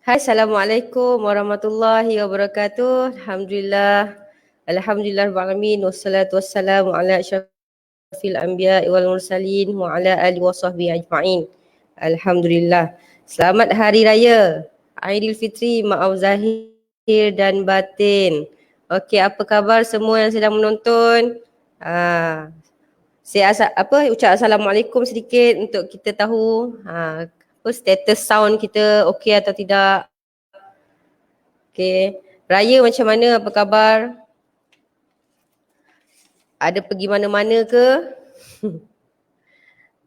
Hai, Assalamualaikum warahmatullahi wabarakatuh. Alhamdulillah rabbil alamin wassalatu wassalamu ala asyrafil anbiya'i wal mursalin wa ala alihi wasahbihi ajma'in. Alhamdulillah. Selamat hari raya Aidilfitri, maaf zahir dan batin. Okey, apa khabar semua yang sedang menonton? Saya ucap assalamualaikum sedikit untuk kita tahu apa status sound kita okey atau tidak. Okey, raya macam mana, apa khabar? Ada pergi mana-mana ke?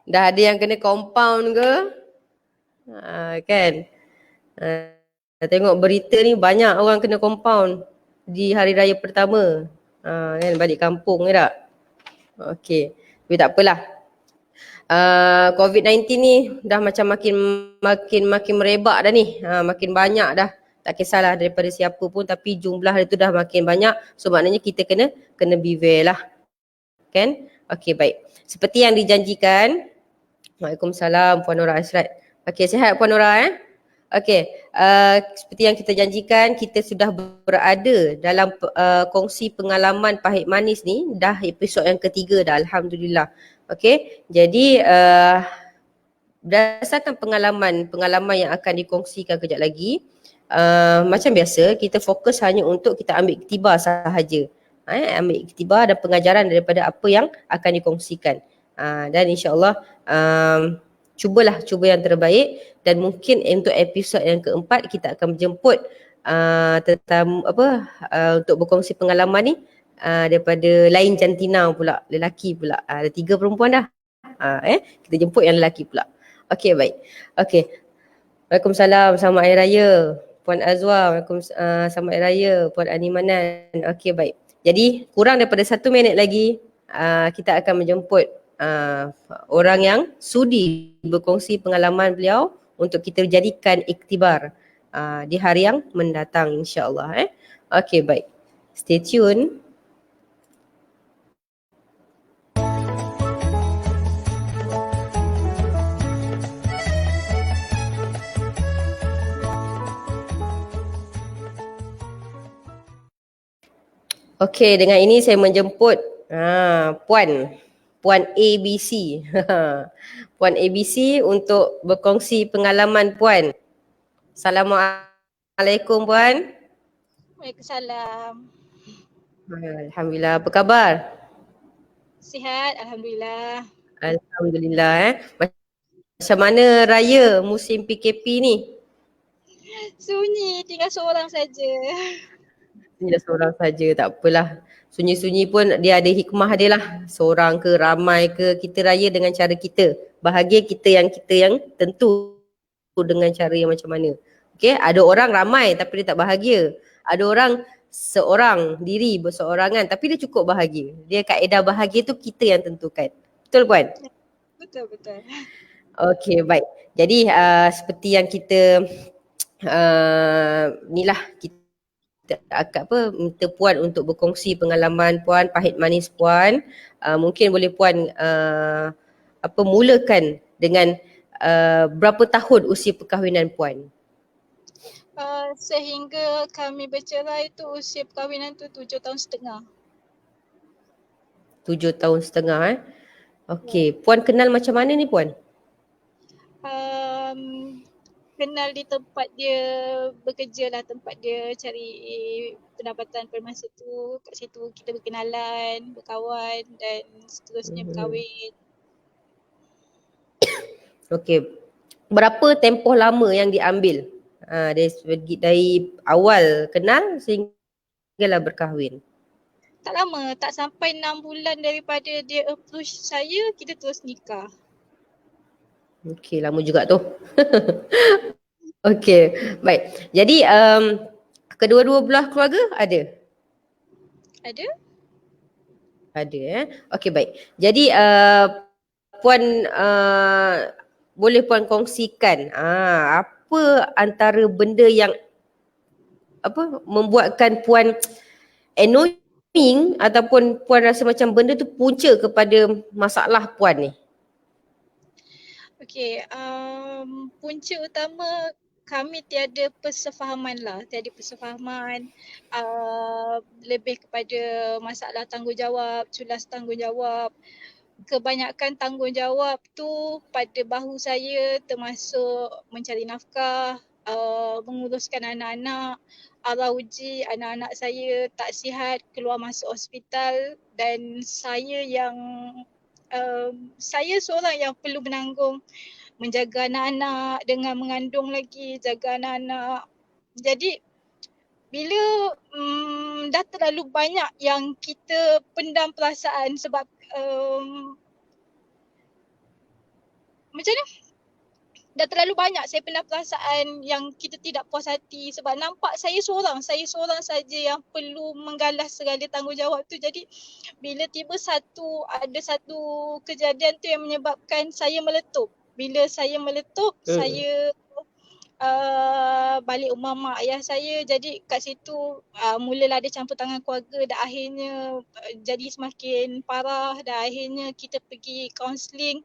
Dah ada yang kena compound ke? Kan? Tengok berita ni banyak orang kena compound di hari raya pertama. Kan, balik kampung ke tak? Okey, tapi tak apalah. COVID-19 ni dah macam makin merebak dah ni. Makin banyak dah. Tak kisahlah daripada siapa pun, tapi jumlah dia tu dah makin banyak. So maknanya kita kena beware lah. Kan? Okey, baik. Seperti yang dijanjikan. Waalaikumsalam Puan Nora Asrat. Okey, sihat Puan Nora Okey, seperti yang kita janjikan, kita sudah berada dalam kongsi pengalaman pahit manis ni dah episod yang ketiga dah, Alhamdulillah. Okey, jadi berdasarkan pengalaman yang akan dikongsikan kejap lagi, macam biasa kita fokus hanya untuk kita ambil iktibar sahaja. Ambil iktibar dan pengajaran daripada apa yang akan dikongsikan. Dan insyaAllah cuba yang terbaik, dan mungkin untuk episod yang keempat kita akan menjemput untuk berkongsi pengalaman ni daripada lain jantina pula, lelaki pula. Ada 3 perempuan dah. Kita jemput yang lelaki pula. Okey, baik. Okey. Waalaikumsalam, selamat hari raya Puan Azwa. Waalaikumsalam, selamat hari raya Puan Animanan. Okey, baik. Jadi kurang daripada 1 minit lagi kita akan menjemput orang yang sudi berkongsi pengalaman beliau untuk kita jadikan iktibar di hari yang mendatang, insya-Allah. Okey, baik. Stay tune. Okey, dengan ini saya menjemput Puan ABC. Puan ABC untuk berkongsi pengalaman Puan. Assalamualaikum Puan. Waalaikumsalam. Alhamdulillah, apa khabar? Sihat, Alhamdulillah. Alhamdulillah. Macam mana raya musim PKP ni? Sunyi, tinggal seorang saja. Tinggal seorang saja, tak apalah. Sunyi-sunyi pun dia ada hikmah dia lah. Seorang ke, ramai ke, kita raya dengan cara kita. Bahagia kita yang tentu dengan cara yang macam mana. Okay, ada orang ramai tapi dia tak bahagia. Ada orang seorang diri berseorangan tapi dia cukup bahagia. Dia kaedah bahagia tu kita yang tentukan. Betul Puan? Betul. Okay, baik. Jadi seperti yang kita inilah kita minta Puan untuk berkongsi pengalaman Puan, pahit manis Puan. Mungkin boleh Puan mulakan dengan berapa tahun usia perkahwinan Puan? Sehingga kami bercerai tu usia perkahwinan tu 7 tahun setengah. 7 tahun setengah Okey, Puan kenal macam mana ni Puan? Kenal di tempat dia bekerja lah, tempat dia cari pendapatan pada masa tu. Kat situ kita berkenalan, berkawan dan seterusnya berkahwin. Okey, berapa tempoh lama yang diambil dari awal kenal sehinggalah berkahwin? Tak lama, tak sampai 6 bulan daripada dia approach saya, kita terus nikah. Okey, lama juga tu. Okey, baik. Jadi kedua-dua belah keluarga ada? Ada. Okey, baik. Jadi Puan boleh Puan kongsikan apa antara benda yang membuatkan Puan annoying ataupun Puan rasa macam benda tu punca kepada masalah Puan ni? Okey, punca utama kami tiada persefahaman lah, tiada persefahaman, lebih kepada masalah tanggungjawab, culas tanggungjawab. Kebanyakan tanggungjawab tu pada bahu saya, termasuk mencari nafkah, menguruskan anak-anak, arah uji anak-anak saya tak sihat, keluar masuk hospital, dan saya seorang yang perlu menanggung menjaga anak-anak dengan mengandung lagi, jaga anak-anak. Jadi bila dah terlalu banyak yang kita pendam perasaan sebab macam mana? Dah terlalu banyak saya pendam perasaan yang kita tidak puas hati sebab nampak saya seorang saja yang perlu menggalas segala tanggungjawab tu. Jadi bila tiba ada satu kejadian tu yang menyebabkan saya meletup. Bila saya meletup, saya balik rumah mak ayah saya. Jadi kat situ mulalah ada campur tangan keluarga, dan akhirnya jadi semakin parah, dan akhirnya kita pergi kaunseling.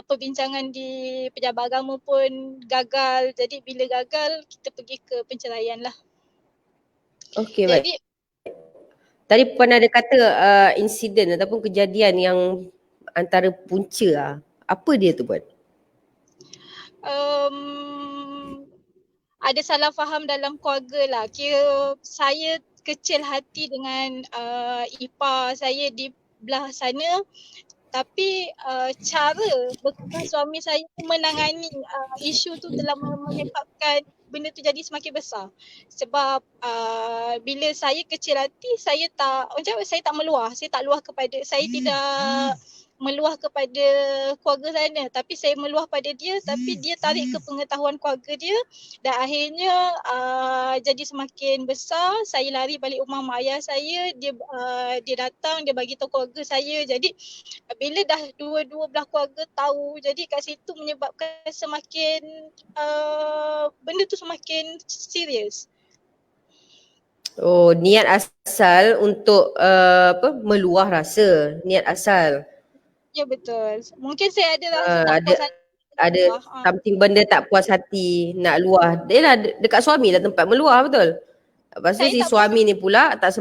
Perbincangan di pejabat agama pun gagal. Jadi bila gagal, kita pergi ke penceraian lah. Okey, baik. Jadi Tadi Puan ada kata insiden ataupun kejadian yang antara punca. Apa dia tu Puan? ada salah faham dalam keluarga lah. Kira saya kecil hati dengan ipar saya di belah sana, tapi cara bekas suami saya menangani isu tu telah menyebabkan benda tu jadi semakin besar. Sebab bila saya kecil hati, saya tak meluah, saya tidak meluah kepada keluarga sana, tapi saya meluah pada dia, tapi dia tarik ke pengetahuan keluarga dia, dan akhirnya jadi semakin besar. Saya lari balik rumah mak ayah saya, dia datang, dia bagi tahu keluarga saya. Jadi bila dah dua-dua belah keluarga tahu, jadi kat situ menyebabkan semakin benda tu semakin serius. Oh, niat asal untuk meluah rasa, niat asal. Ya betul. Mungkin saya ada rasa tak puas hati. Ada something benda tak puas hati nak luah. Dia lah dekat suami lah tempat meluah, betul? Lepas tu si suami ni pula tak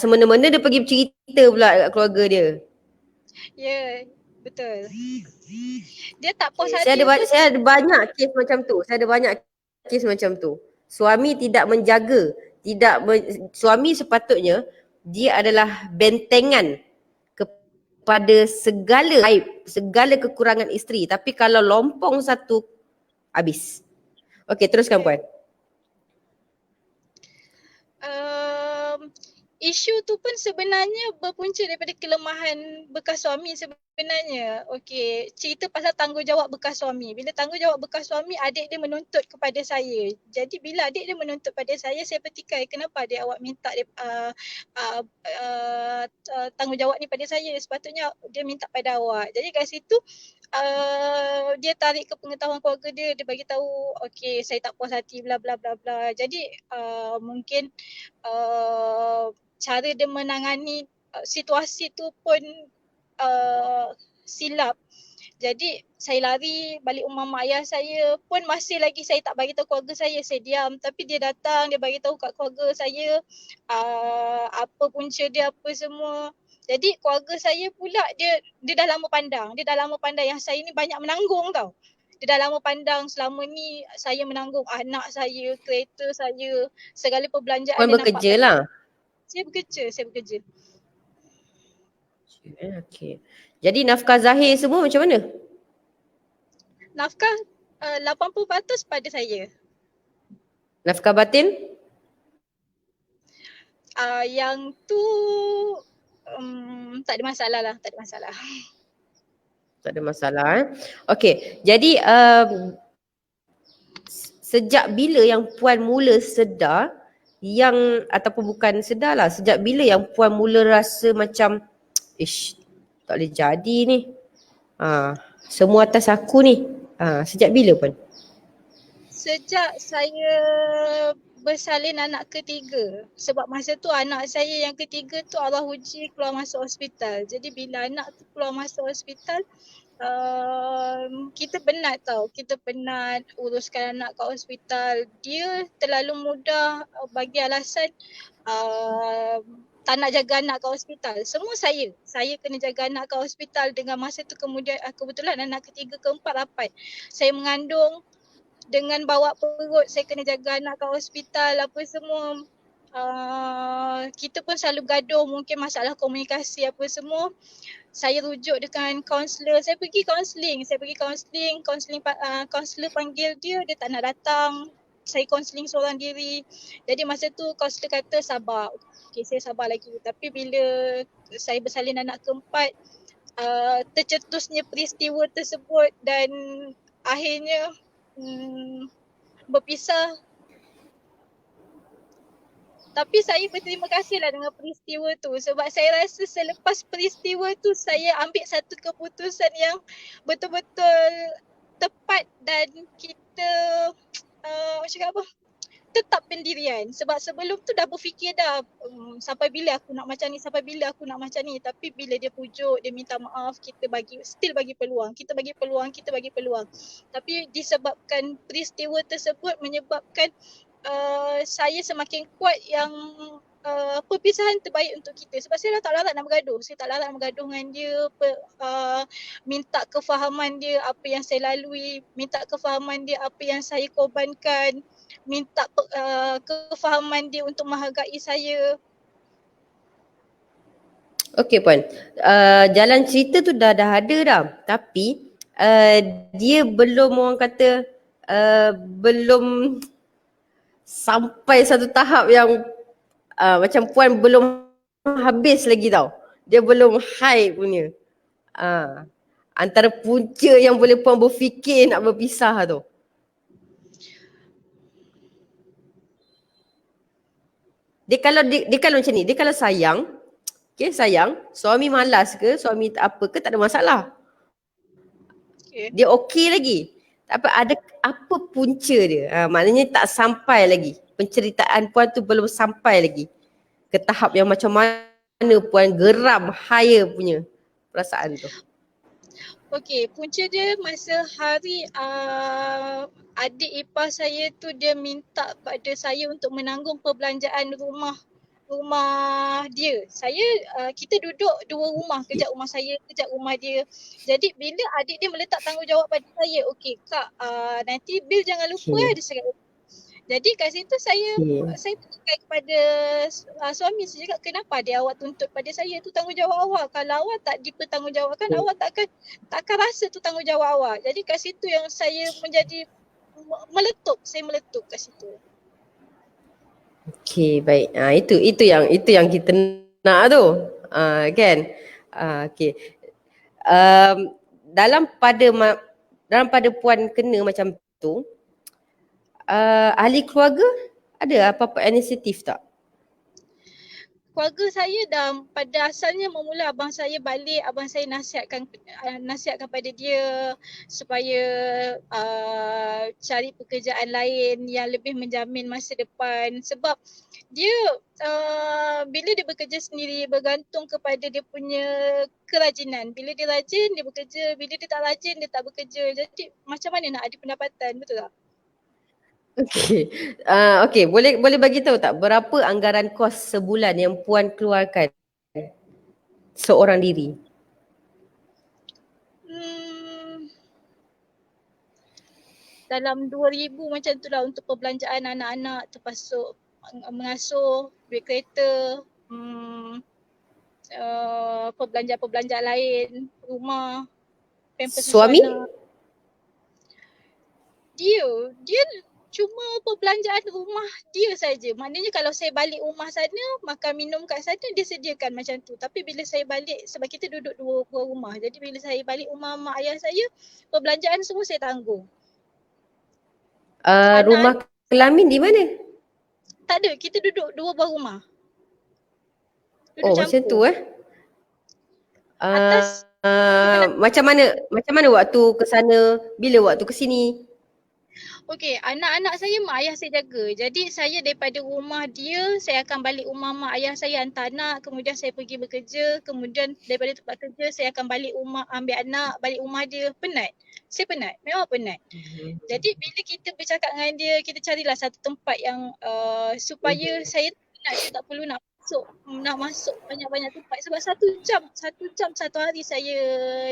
semena-mena dia pergi cerita pula dekat keluarga dia. Ya, betul. Dia tak puas hati. Saya ada banyak kes macam tu. Suami tidak menjaga, suami sepatutnya dia adalah bentengan pada segala aib, segala kekurangan isteri. Tapi kalau lompong satu, habis. Okey, teruskan Puan. Isu tu pun sebenarnya berpunca daripada kelemahan bekas suami sebenarnya. Okey, cerita pasal tanggungjawab bekas suami. Bila tanggungjawab bekas suami, adik dia menuntut kepada saya. Jadi bila adik dia menuntut pada saya petikai, kenapa adik awak minta tanggungjawab ni pada saya? Sepatutnya dia minta pada awak. Jadi kat situ dia tarik ke pengetahuan keluarga dia, dia bagi tahu okey saya tak puas hati bla bla bla bla. Jadi mungkin cara dia menangani situasi tu pun silap. Jadi saya lari balik rumah mak ayah saya pun masih lagi saya tak bagi tahu keluarga saya diam. Tapi dia datang, dia bagi tahu kat keluarga saya apa punca dia, apa semua. Jadi keluarga saya pula dia dah lama pandang. Dia dah lama pandang yang saya ni banyak menanggung tau. Dia dah lama pandang selama ni saya menanggung anak saya, kereta saya, segala perbelanjaan. Puan bekerja lah. Saya bekerja. Okey. Jadi nafkah zahir semua macam mana? Nafkah 80% pada saya. Nafkah batin? Yang tu tak ada masalah lah, tak ada masalah. Okey, jadi sejak bila yang Puan mula sedar ataupun bukan sedar lah, sejak bila yang Puan mula rasa macam tak boleh jadi ni. Semua atas aku ni. Sejak bila Puan? Sejak saya bersalin anak ketiga. Sebab masa tu anak saya yang ketiga tu arwah uji keluar masuk hospital. Jadi bila anak tu keluar masuk hospital, kita penat tau. Kita penat uruskan anak kat hospital. Dia terlalu mudah bagi alasan tak nak jaga anak kat hospital. Semua saya. Saya kena jaga anak kat hospital dengan masa tu kemudian kebetulan anak ketiga keempat rapat. Saya mengandung dengan bawa perut, saya kena jaga anak kat hospital apa semua. Kita pun selalu gaduh, mungkin masalah komunikasi apa semua. Saya rujuk dengan kaunselor, saya pergi kaunseling, kaunselor panggil dia tak nak datang. Saya kaunseling seorang diri. Jadi masa tu kaunselor kata sabar. Okay, saya sabar lagi. Tapi bila saya bersalin anak keempat, tercetusnya peristiwa tersebut dan akhirnya berpisah. Tapi saya berterima kasihlah dengan peristiwa tu sebab saya rasa selepas peristiwa tu saya ambil satu keputusan yang betul-betul tepat dan kita cakap apa, tetap pendirian. Sebab sebelum tu dah berfikir dah sampai bila aku nak macam ni, sampai bila aku nak macam ni. Tapi bila dia pujuk, dia minta maaf, kita still bagi peluang. Kita bagi peluang. Tapi disebabkan peristiwa tersebut menyebabkan saya semakin kuat yang perpisahan terbaik untuk kita. Sebab saya dah tak larat nak bergaduh. Saya tak larat nak bergaduh dengan dia, minta kefahaman dia apa yang saya lalui, minta kefahaman dia apa yang saya korbankan, minta kefahaman dia untuk menghargai saya. Okey Puan, jalan cerita tu dah ada dah. Tapi dia belum, orang kata, belum sampai satu tahap yang macam Puan belum habis lagi tau. Dia belum high punya. Antara punca yang boleh Puan berfikir nak berpisah tu. Dia kalau macam ni, dia kalau sayang, sayang, suami malas ke, suami apa ke, tak ada masalah. Okay. Dia okey lagi. Tapi ada apa punca dia? Maknanya tak sampai lagi. Penceritaan Puan tu belum sampai lagi ke tahap yang macam mana Puan geram higher punya perasaan tu. Okey, punca dia masa hari adik ipar saya tu dia minta pada saya untuk menanggung perbelanjaan rumah dia. Kita duduk dua rumah, kejap rumah saya, kejap rumah dia. Jadi bila adik dia meletak tanggungjawab pada saya, okey kak, nanti bil jangan lupa dia cakap. Jadi kat situ saya bercakap kepada suami, saya cakap kenapa dia awak tuntut pada saya, tu tanggungjawab awak. Kalau awak tak dipertanggungjawabkan, awak takkan rasa tu tanggungjawab awak. Jadi kat situ yang saya menjadi saya meletup kat situ. Okey, baik. Itu yang kita nak tu. Kan? Okey. Dalam pada Puan kena macam tu, ahli keluarga ada apa-apa inisiatif tak? Keluarga saya pada asalnya memula abang saya balik, abang saya nasihatkan pada dia supaya cari pekerjaan lain yang lebih menjamin masa depan. Sebab dia bila dia bekerja sendiri bergantung kepada dia punya kerajinan. Bila dia rajin dia bekerja, bila dia tak rajin dia tak bekerja. Jadi macam mana nak ada pendapatan, betul tak? Okey, boleh bagi tahu tak berapa anggaran kos sebulan yang Puan keluarkan seorang diri? Dalam 2,000 macam tu lah untuk perbelanjaan anak-anak, termasuk mengasuh, duit kereta, perbelanjaan lain, rumah, pampers Suami? anak. Dia cuma perbelanjaan rumah dia saja. Maknanya kalau saya balik rumah sana, makan minum kat sana dia sediakan macam tu. Tapi bila saya balik, sebab kita duduk dua rumah. Jadi bila saya balik rumah mak ayah saya, perbelanjaan semua saya tanggung. Rumah kelamin di mana? Tak ada, kita duduk dua buah rumah. Duduk campur. Macam tu Atas macam mana waktu ke sana, bila waktu ke sini? Okey, anak-anak saya mak ayah saya jaga. Jadi saya daripada rumah dia, saya akan balik rumah mak ayah saya hantar anak, kemudian saya pergi bekerja, kemudian daripada tempat kerja saya akan balik rumah ambil anak, balik rumah dia. Penat. Saya penat, memang penat. Jadi bila kita bercakap dengan dia, kita carilah satu tempat yang supaya saya penat, saya tak perlu nak masuk banyak-banyak tempat sebab satu jam satu hari saya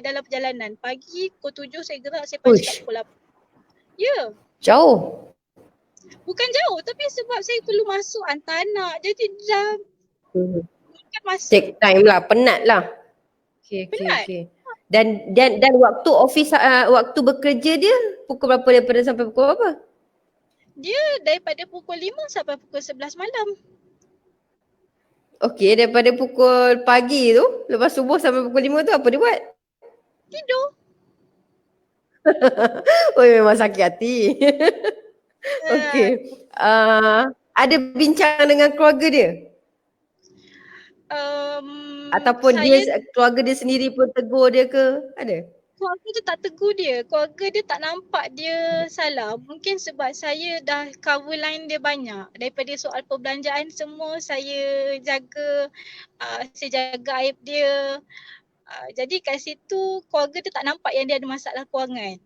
dalam perjalanan. Pagi pukul 7 saya gerak, saya punch kat Uish, pukul 8. Ya, jauh. bukan jauh tapi sebab saya perlu masuk hantar anak. Jadi dah bukan masuk Take time lah, penat lah. penat. Okay. Dan waktu office waktu bekerja dia pukul berapa daripada sampai pukul berapa? Dia daripada pukul 5 sampai pukul 11 malam. Okey, daripada pukul pagi tu, lepas subuh sampai pukul 5 tu apa dia buat? Tidur. Oh, memang sakit hati. Okey. Ada bincang dengan keluarga dia? Ataupun keluarga dia sendiri pun tegur dia ke? Ada? Keluarga dia tak tegur dia. Keluarga dia tak nampak dia salah. Mungkin sebab saya dah cover line dia banyak. Daripada soal perbelanjaan semua saya jaga. Saya jaga aib dia. Jadi kat situ keluarga dia tak nampak yang dia ada masalah kewangan.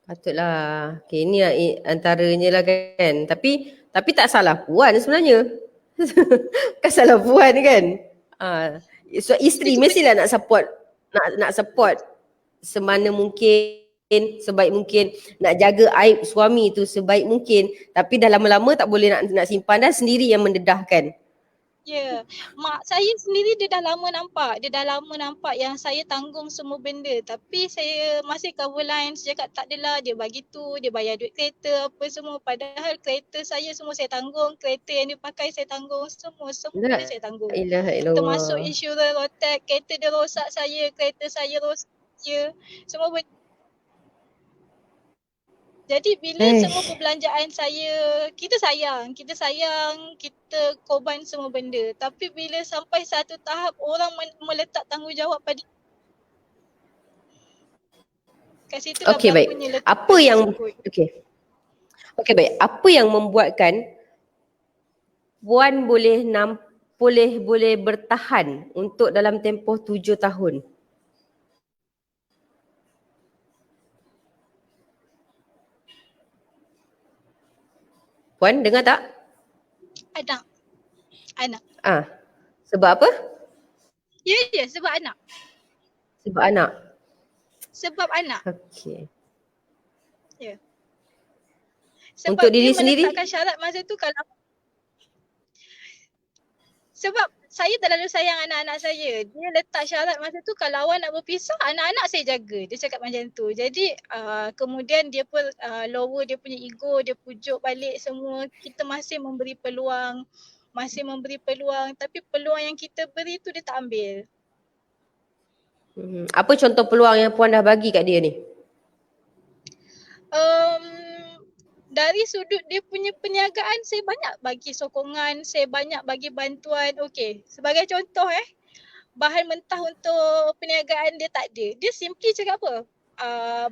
Patutlah. Okay, ni antaranya lah kan. Tapi tak salah Puan sebenarnya. Kan salah Puan kan. So isteri mestilah nak support, nak support semana mungkin, sebaik mungkin, nak jaga aib suami tu sebaik mungkin. Tapi dah lama-lama tak boleh nak simpan, dah sendiri yang mendedahkan. Ya, mak saya sendiri dia dah lama nampak. Dia dah lama nampak yang saya tanggung semua benda. Tapi saya masih cover line. Saya cakap tak adalah, dia bagi tu, dia bayar duit kereta apa semua. Padahal kereta saya semua saya tanggung. Kereta yang dia pakai saya tanggung. Semua benda saya tanggung. Ilaha illallah. Termasuk insurans rotek, kereta dia rosak saya, kereta saya rosak dia. Semua benda. Jadi bila semua perbelanjaan saya, kita sayang, kita korban semua benda. Tapi bila sampai satu tahap orang meletak tanggungjawab pada kat situ lah berlakunya letak. Apa yang Okey baik. Apa yang membuatkan Puan boleh bertahan untuk dalam tempoh 7 tahun? Puan dengar tak? Anak. Sebab apa? Ya, sebab anak. Sebab anak. Sebab anak. Okey. Ya. Sebab untuk diri dia sendiri? meletakkan syarat masa tu kalau sebab saya terlalu sayang anak-anak saya. Dia letak syarat masa tu kalau awak nak berpisah, anak-anak saya jaga. Dia cakap macam tu. Jadi kemudian dia pun lower dia punya ego, dia pujuk balik semua. Kita masih memberi peluang. Tapi peluang yang kita beri tu dia tak ambil. Apa contoh peluang yang Puan dah bagi kat dia ni? Dari sudut dia punya perniagaan, saya banyak bagi sokongan, saya banyak bagi bantuan. Okey, sebagai contoh bahan mentah untuk perniagaan dia tak ada. Dia simply cakap apa?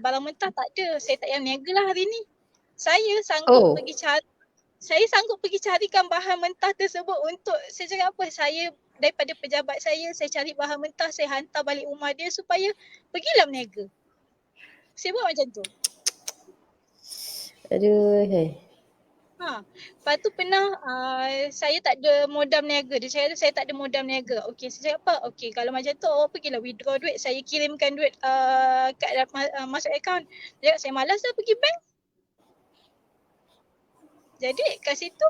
Barang mentah tak ada, saya tak payah niaga lah hari ni. Saya sanggup pergi carikan bahan mentah tersebut untuk, saya cakap apa? Saya daripada pejabat saya cari bahan mentah, saya hantar balik rumah dia supaya pergilah berniaga. Saya buat macam tu. Aduh. Lepas tu pernah saya tak ada modal berniaga. Dia cakap saya tak ada modal berniaga. Okey, saya cakap apa? Okey, kalau macam tu awak pergilah withdraw duit. Saya kirimkan duit kat masuk akaun. Dia cakap saya malas dah pergi bank. Jadi kat situ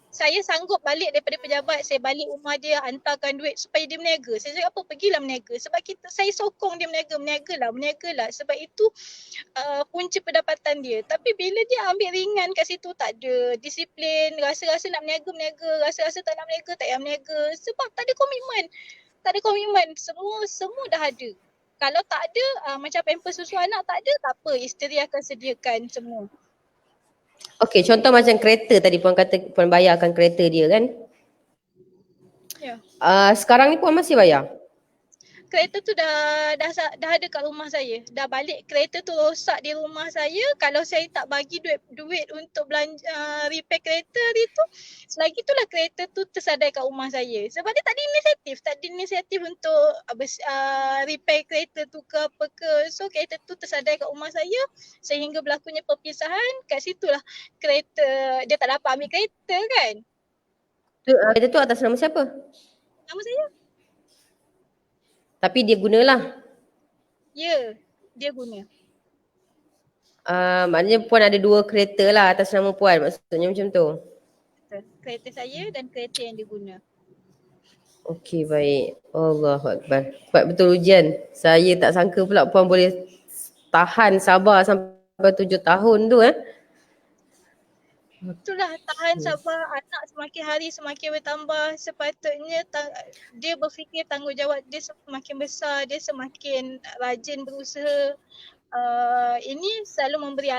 saya sanggup balik daripada pejabat, saya balik rumah dia, hantarkan duit supaya dia berniaga. Saya cakap apa? Pergilah berniaga. Sebab saya sokong dia berniagalah. Sebab itu punca pendapatan dia. Tapi bila dia ambil ringan kat situ, tak ada disiplin, rasa-rasa nak berniaga, rasa-rasa tak nak berniaga, tak payah berniaga. Sebab tak ada komitmen. Semua dah ada. Kalau tak ada, macam pamper susu anak tak ada, tak apa. Isteri akan sediakan semua. Okey, contoh macam kereta tadi Puan kata Puan bayarkan kereta dia kan? Ya. Sekarang ni Puan masih bayar? kereta tu dah ada kat rumah saya. Dah balik kereta tu rosak di rumah saya. Kalau saya tak bagi duit untuk belanja repair kereta hari tu, selagi itulah kereta tu tersadai kat rumah saya. Sebab dia tak ada inisiatif untuk repair kereta tu ke apa ke. So kereta tu tersadai kat rumah saya sehingga berlakunya perpisahan. Kat situlah kereta, dia tak dapat ambil kereta kan. Kereta tu atas nama siapa? Nama saya? Tapi dia gunalah. Ya, dia guna. Maknanya puan ada 2 kereta lah atas nama puan. Maksudnya macam tu. Betul. Kereta saya dan kereta yang dia guna. Okey, baik. Allahuakbar. Cepat betul ujian. Saya tak sangka pula puan boleh tahan sabar sampai 7 tahun tu Itulah tahan sabar, anak semakin hari semakin bertambah. Sepatutnya dia berfikir tanggungjawab dia semakin besar, dia semakin rajin berusaha. Ini selalu memberi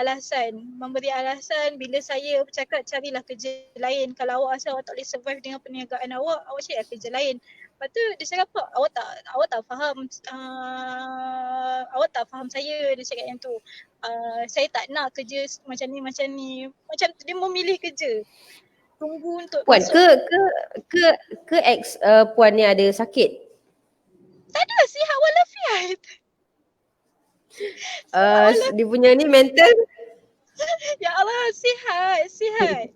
alasan bila saya bercakap carilah kerja lain. Kalau awak rasa awak tak boleh survive dengan perniagaan awak carilah kerja lain. Lepas tu dia cakap apa? Awak tak faham saya, dia cakap yang tu. Saya tak nak kerja macam ni. Macam dia memilih kerja. Tunggu untuk puan masuk. ke ex puan ni ada sakit? Tak ada, sihat walafiat. Dia punya ni mental Ya Allah, sihat. sihat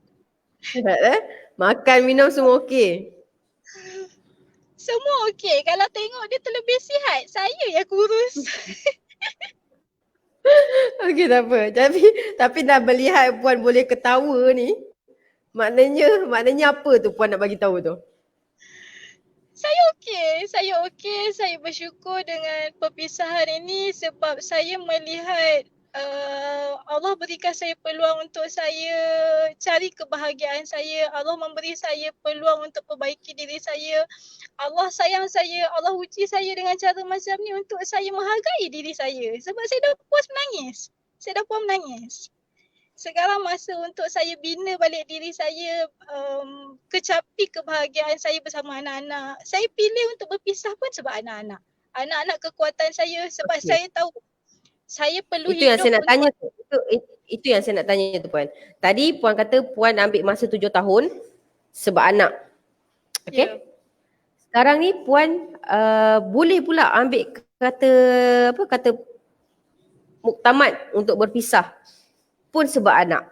makan minum semua okey. Semua okey. Kalau tengok dia terlebih sihat, saya yang kurus. Okey, tak apa. Tapi dah melihat puan boleh ketawa ni, maknanya apa tu puan nak bagi tahu tu? Saya okey. Saya bersyukur dengan perpisahan ini sebab saya melihat Allah berikan saya peluang untuk saya cari kebahagiaan saya. Allah memberi saya peluang untuk perbaiki diri saya. Allah sayang saya, Allah uji saya dengan cara macam ni untuk saya menghargai diri saya. Sebab saya dah puas menangis. Sekarang masa untuk saya bina balik diri saya, kecapi kebahagiaan saya bersama anak-anak. Saya pilih untuk berpisah pun sebab anak-anak. Anak-anak kekuatan saya sebab saya tahu saya perlu Itu yang hidup saya nak tanya tu. Itu yang saya nak tanya tu puan. Tadi puan kata puan ambil masa 7 tahun sebab anak. Okey? Ya. Sekarang ni puan boleh pula ambil kata muktamad untuk berpisah pun sebab anak.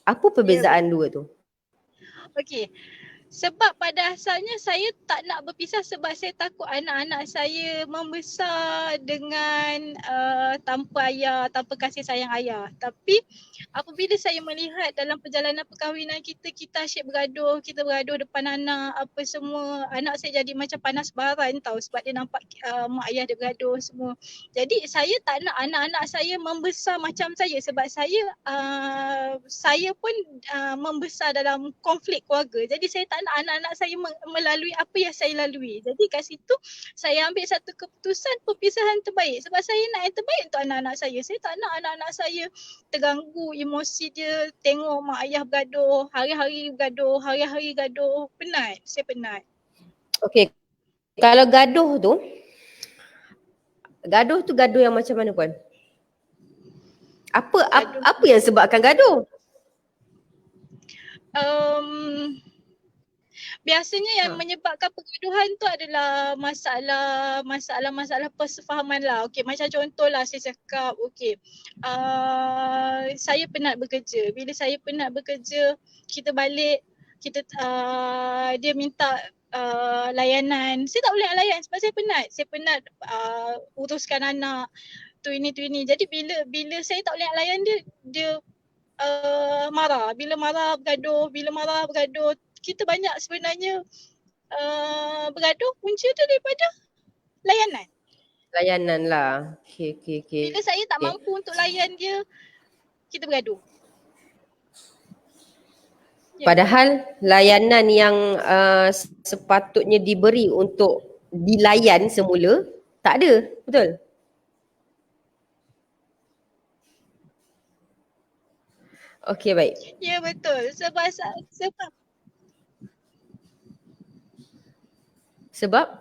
Apa perbezaan dua tu? Okey. Sebab pada asalnya saya tak nak berpisah sebab saya takut anak-anak saya membesar dengan tanpa ayah, tanpa kasih sayang ayah. Tapi apabila saya melihat dalam perjalanan perkahwinan kita asyik bergaduh, kita bergaduh depan anak, apa semua. Anak saya jadi macam panas baran tau sebab dia nampak mak ayah dia bergaduh semua. Jadi saya tak nak anak-anak saya membesar macam saya sebab saya pun membesar dalam konflik keluarga. Jadi saya tak nak anak-anak saya melalui apa yang saya lalui. Jadi kat situ saya ambil satu keputusan perpisahan terbaik sebab saya nak yang terbaik untuk anak-anak saya. Saya tak nak anak-anak saya terganggu emosi dia, tengok mak ayah bergaduh, hari-hari gaduh. Penat, saya penat. Okey. Kalau gaduh gaduh yang macam mana puan? Apa yang sebabkan gaduh? Biasanya yang menyebabkan pergaduhan tu adalah masalah persefahaman lah. Okey, macam contohlah saya cakap, okey, saya penat bekerja. Bila saya penat bekerja, kita balik, dia minta layanan. Saya tak boleh nak layan sebab saya penat. Saya penat uruskan anak, tu ini. Jadi bila saya tak boleh nak layan dia marah. Bila marah bergaduh, kita banyak sebenarnya bergaduh punca tu daripada layanan. Layanan lah. Okey. Bila saya tak mampu untuk layan dia, kita bergaduh. Padahal layanan yang sepatutnya diberi untuk dilayan semula tak ada, betul? Okey, baik. Ya, betul. Sebab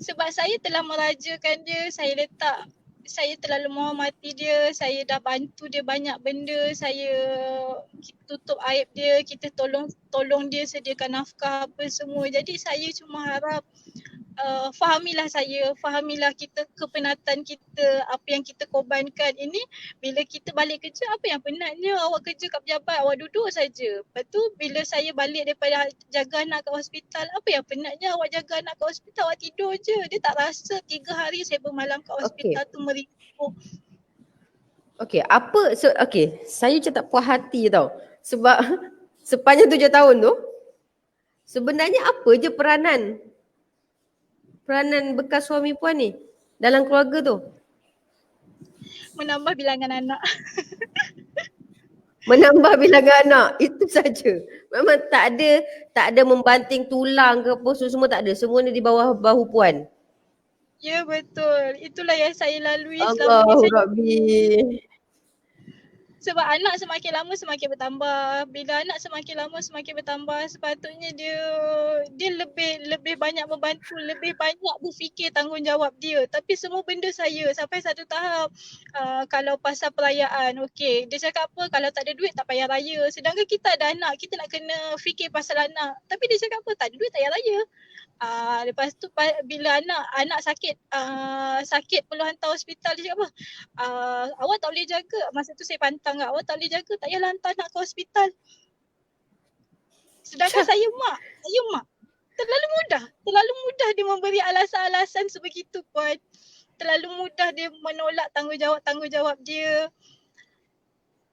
Sebab saya telah merajakan dia, saya terlalu menghormati dia, saya dah bantu dia banyak benda, kita tutup aib dia, kita tolong dia sediakan nafkah apa semua. Jadi saya cuma harap fahamilah kita kepenatan kita, apa yang kita korbankan ini. Bila kita balik kerja, apa yang penatnya awak kerja kat pejabat, awak duduk saja. Lepas tu bila saya balik daripada jaga anak kat hospital, apa yang penatnya awak jaga anak kat hospital, awak tidur je. Dia tak rasa 3 hari saya bermalam kat hospital tu merindu. Saya macam tak puas hati tau. Sebab sepanjang 7 tahun tu, sebenarnya apa je peranan bekas suami puan ni dalam keluarga tu? Menambah bilangan anak. Menambah bilangan anak, itu saja. Memang tak ada membanting tulang ke apa semua tak ada. Semua ni di bawah bahu puan. Ya betul. Itulah yang saya lalui selama Allahu ni. Rabbi. Sebab anak semakin lama semakin bertambah. Bila anak semakin lama semakin bertambah, sepatutnya dia lebih banyak membantu, lebih banyak berfikir tanggungjawab dia. Tapi semua benda saya sampai satu tahap kalau pasal perayaan, okey, dia cakap apa, kalau tak ada duit tak payah raya. Sedangkan kita ada anak, kita nak kena fikir pasal anak. Tapi dia cakap apa, tak ada duit tak payah raya. Lepas tu bila anak sakit perlu hantar hospital, dia cakap apa, awak tak boleh jaga, masa tu saya pantang kat, awak tak boleh jaga, tak payahlah hantar anak ke hospital. Sedangkan saya mak terlalu mudah dia memberi alasan-alasan sebegitu puan. Terlalu mudah dia menolak tanggungjawab dia.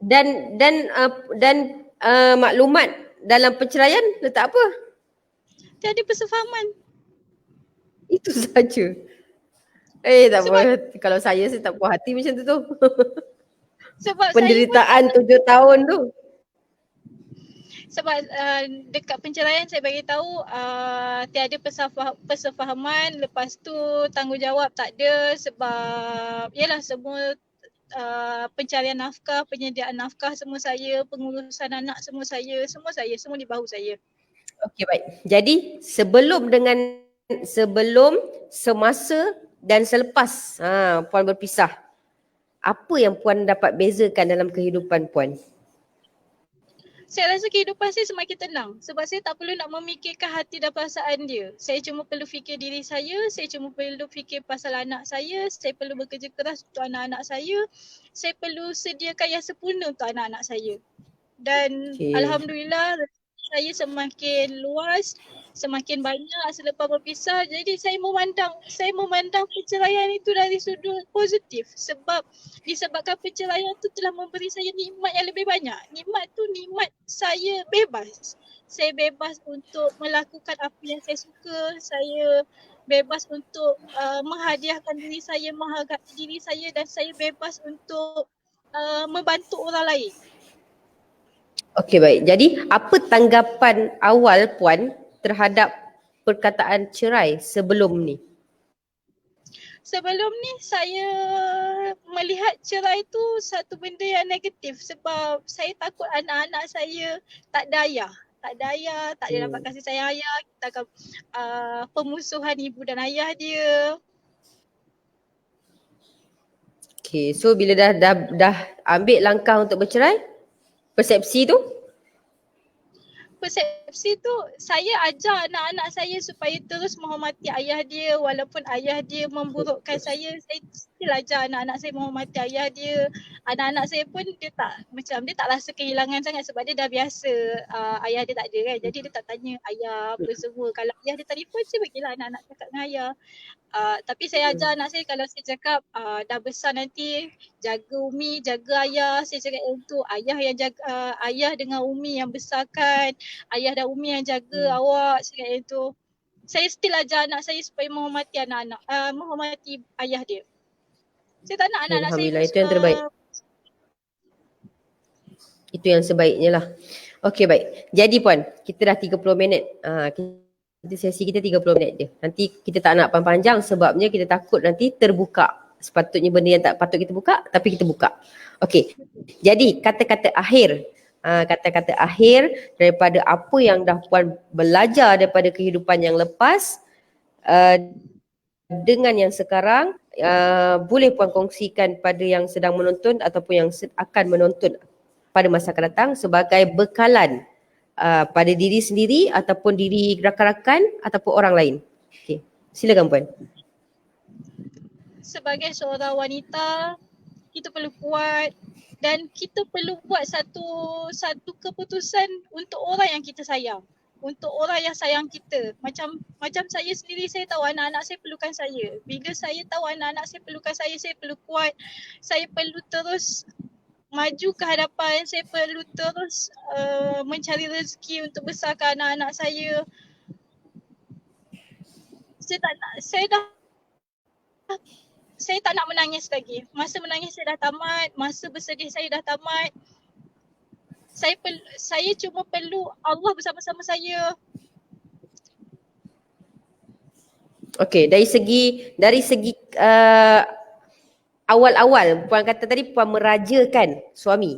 Dan maklumat dalam perceraian letak apa? Tiada persefahaman. Itu saja. Tak apa. Kalau saya tak puas hati macam tu. Sebab penderitaan 7 tahun tu. Sebab dekat penceraian saya bagi tahu tiada persefahaman, lepas tu tanggungjawab tak ada sebab yalah semua pencarian nafkah, penyediaan nafkah semua saya, pengurusan anak semua di bahu saya. Okey, baik. Jadi sebelum, semasa dan selepas puan berpisah, apa yang puan dapat bezakan dalam kehidupan puan? Saya rasa kehidupan saya semakin tenang sebab saya tak perlu nak memikirkan hati dan perasaan dia. Saya cuma perlu fikir diri saya cuma perlu fikir pasal anak saya perlu bekerja keras untuk anak-anak saya perlu sediakan yang sempurna untuk anak-anak saya. Dan alhamdulillah saya semakin luas, semakin banyak selepas berpisah. Jadi saya memandang perceraian itu dari sudut positif sebab disebabkan perceraian itu telah memberi saya nikmat yang lebih banyak. Nikmat saya bebas. Saya bebas untuk melakukan apa yang saya suka. Saya bebas untuk menghadiahkan diri saya, menghargai diri saya, dan saya bebas untuk membantu orang lain. Okey, baik. Jadi apa tanggapan awal puan terhadap perkataan cerai sebelum ni? Sebelum ni saya melihat cerai tu satu benda yang negatif sebab saya takut anak-anak saya tak ada ayah. Tak ada dapat kasih sayang ayah, kita akan pemusuhan ibu dan ayah dia. Okay, so bila dah ambil langkah untuk bercerai, persepsi tu saya ajar anak-anak saya supaya terus menghormati ayah dia walaupun ayah dia memburukkan saya still ajar anak-anak saya menghormati ayah dia. Anak-anak saya pun dia tak rasa kehilangan sangat sebab dia dah biasa ayah dia tak ada kan. Jadi dia tak tanya ayah apa semua. Kalau ayah dia telefon je bagilah anak-anak cakap dengan ayah. Tapi saya ajar anak saya kalau saya cakap dah besar nanti jaga Umi, jaga ayah. Saya cakap untuk ayah yang jaga ayah dengan Umi yang besarkan. Ayah dan Umi yang jaga awak. Saya cakap itu. Saya still ajar anak saya supaya menghormati anak-anak, menghormati ayah dia. Saya tak nak anak-anak saya Alhamdulillah, itu yang terbaik. Itu yang sebaiknya lah. Okey, baik. Jadi puan, kita dah 30 minit. Sesi kita 30 minit je. Nanti kita tak nak panjang sebabnya kita takut nanti terbuka. Sepatutnya benda yang tak patut kita buka tapi kita buka. Okey. Jadi kata-kata akhir. Kata-kata akhir daripada apa yang dah puan belajar daripada kehidupan yang lepas dengan yang sekarang, boleh Puan kongsikan pada yang sedang menonton ataupun yang akan menonton pada masa akan datang sebagai bekalan pada diri sendiri ataupun diri rakan-rakan ataupun orang lain. Okey, silakan Puan. Sebagai seorang wanita, kita perlu kuat dan kita perlu buat satu keputusan untuk orang yang kita sayang. Untuk orang yang sayang kita. Macam saya sendiri, saya tahu anak-anak saya perlukan saya. Bila saya tahu anak-anak saya perlukan saya perlu kuat. Saya perlu terus maju ke hadapan. Saya perlu terus mencari rezeki untuk besarkan anak-anak saya. Saya tak nak menangis lagi. Masa menangis saya dah tamat, masa bersedih saya dah tamat. Saya cuma perlu Allah bersama-sama saya. Okey, dari segi awal-awal Puan kata tadi Puan merajakan suami.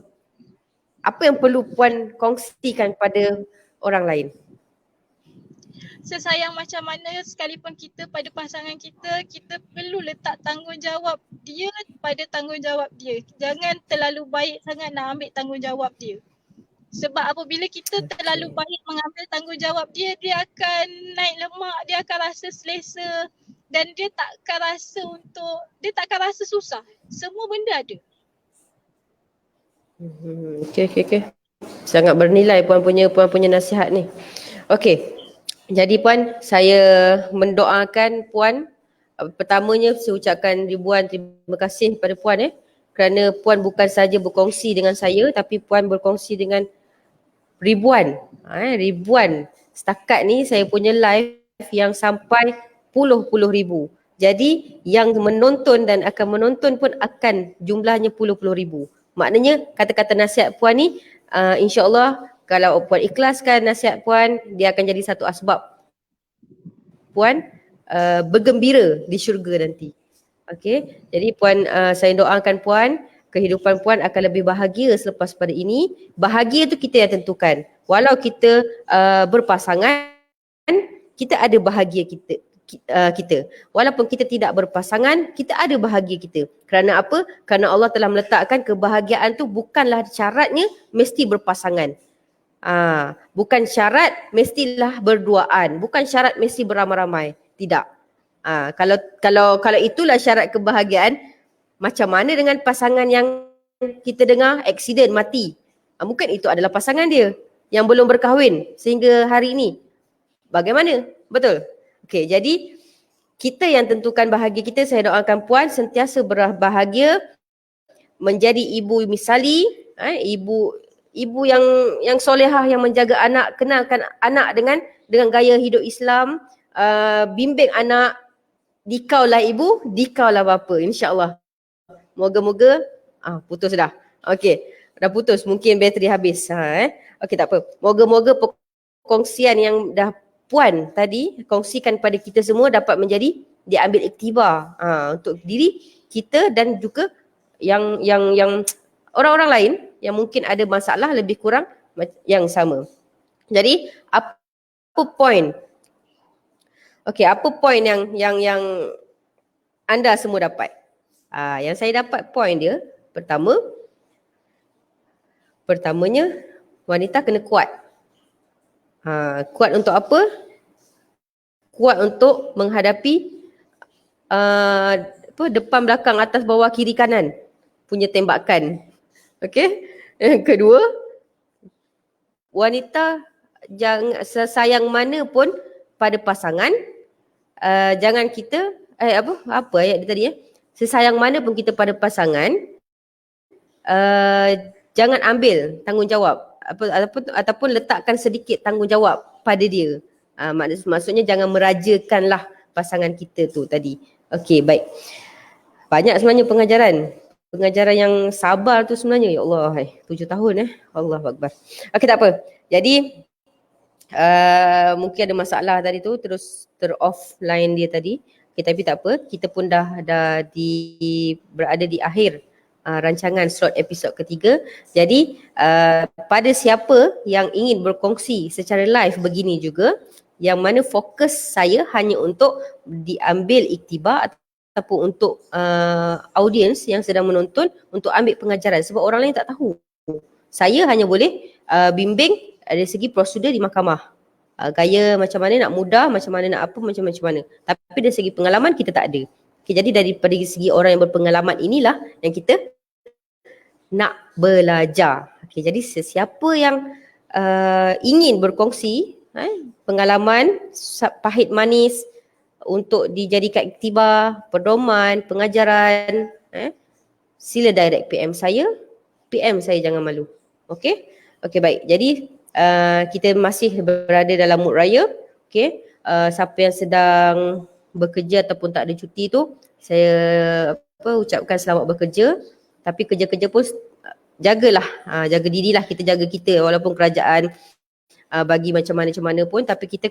Apa yang perlu Puan kongsikan pada orang lain? Sesayang macam mana sekalipun kita pada pasangan kita, kita perlu letak tanggungjawab dia pada tanggungjawab dia. Jangan terlalu baik sangat nak ambil tanggungjawab dia. Sebab apabila kita terlalu baik mengambil tanggungjawab dia, dia akan naik lemak, dia akan rasa selesa dan dia tak akan rasa susah. Semua benda ada. Okey. Sangat bernilai Puan punya nasihat ni. Okey. Jadi Puan, saya mendoakan Puan. Pertamanya saya ucapkan ribuan terima kasih kepada Puan kerana Puan bukan saja berkongsi dengan saya tapi Puan berkongsi dengan ribuan. Ribuan. Setakat ni saya punya live yang sampai puluh-puluh ribu. Jadi yang menonton dan akan menonton pun akan jumlahnya puluh-puluh ribu. Maknanya kata-kata nasihat Puan ni insya-Allah kalau Puan ikhlaskan nasihat Puan, dia akan jadi satu asbab Puan bergembira di syurga nanti. Okey, jadi Puan, saya doakan Puan, kehidupan Puan akan lebih bahagia selepas pada ini. Bahagia tu kita yang tentukan. Walau kita berpasangan, kita ada bahagia kita. Walaupun kita tidak berpasangan, kita ada bahagia kita. Kerana apa? Kerana Allah telah meletakkan kebahagiaan tu bukanlah syaratnya mesti berpasangan. Bukan syarat mestilah berduaan, bukan syarat mesti beramai-ramai. Tidak. Kalau itulah syarat kebahagiaan, macam mana dengan pasangan yang kita dengar aksiden mati? Mungkin itu adalah pasangan dia yang belum berkahwin sehingga hari ini. Bagaimana? Betul? Okey, jadi kita yang tentukan bahagia kita. Saya doakan Puan sentiasa berbahagia, menjadi ibu misali, ibu yang solehah, yang menjaga anak, kenalkan anak dengan gaya hidup Islam, bimbing anak, dikaulah ibu, dikaulah bapa, insya-Allah. Moga-moga putus dah. Okey, dah putus, mungkin bateri habis. Okey, tak apa. Moga-moga perkongsian yang dah Puan tadi kongsikan pada kita semua dapat menjadi diambil iktibar untuk diri kita dan juga yang orang-orang lain yang mungkin ada masalah lebih kurang yang sama. Jadi apa poin? Okey, apa poin yang anda semua dapat? Yang saya dapat poin dia, pertamanya wanita kena kuat. Kuat untuk apa? Kuat untuk menghadapi depan, belakang, atas, bawah, kiri, kanan punya tembakan. Okey. Yang kedua, wanita jangan sesayang mana pun pada pasangan, jangan kita apa ayat dia tadi sesayang mana pun kita pada pasangan, jangan ambil tanggungjawab ataupun letakkan sedikit tanggungjawab pada dia. Maksudnya jangan merajakanlah pasangan kita tu tadi. Okey, baik. Banyak sebenarnya pengajaran yang sabar tu sebenarnya. Ya Allah, 7 tahun Allahu Akbar. Okey, tak apa. Jadi mungkin ada masalah tadi tu, terus ter-off line dia tadi. Okay, tapi tak apa, kita pun dah berada di akhir rancangan slot episod ketiga. Jadi pada siapa yang ingin berkongsi secara live begini juga, yang mana fokus saya hanya untuk diambil iktibar ataupun untuk audiens yang sedang menonton untuk ambil pengajaran sebab orang lain tak tahu. Saya hanya boleh bimbing dari segi prosedur di mahkamah. Gaya macam mana nak mudah, macam mana nak apa, macam mana. Tapi dari segi pengalaman kita tak ada. Okay, jadi daripada segi orang yang berpengalaman inilah yang kita nak belajar. Okay, jadi sesiapa yang ingin berkongsi pengalaman pahit manis untuk dijadikan iktibar, pedoman, pengajaran, sila direct PM saya. PM saya, jangan malu. Okay? Okay, baik. Jadi kita masih berada dalam mood raya. Okay? Siapa yang sedang bekerja ataupun tak ada cuti tu, saya ucapkan selamat bekerja. Tapi kerja-kerja pun jagalah, jaga dirilah, kita jaga kita walaupun kerajaan bagi macam mana pun, tapi kita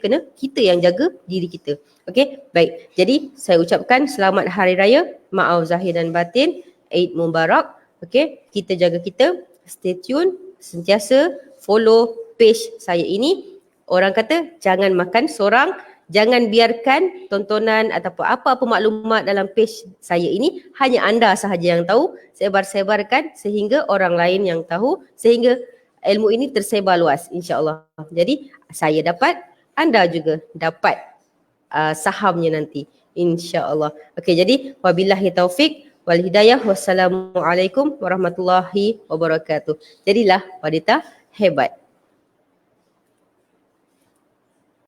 yang jaga diri kita. Okey, baik. Jadi saya ucapkan selamat hari raya, maaf zahir dan batin, Eid Mubarak. Okey, kita jaga kita, stay tune, sentiasa follow page saya ini. Orang kata jangan makan seorang, jangan biarkan tontonan ataupun apa-apa maklumat dalam page saya ini hanya anda sahaja yang tahu. Sebar-sebarkan sehingga orang lain yang tahu, sehingga ilmu ini tersebar luas, insya-Allah. Jadi saya dapat, anda juga dapat sahamnya nanti, insya-Allah. Okey, jadi wabillahi taufik wal hidayah. Wassalamualaikum warahmatullahi wabarakatuh. Jadilah wanita hebat.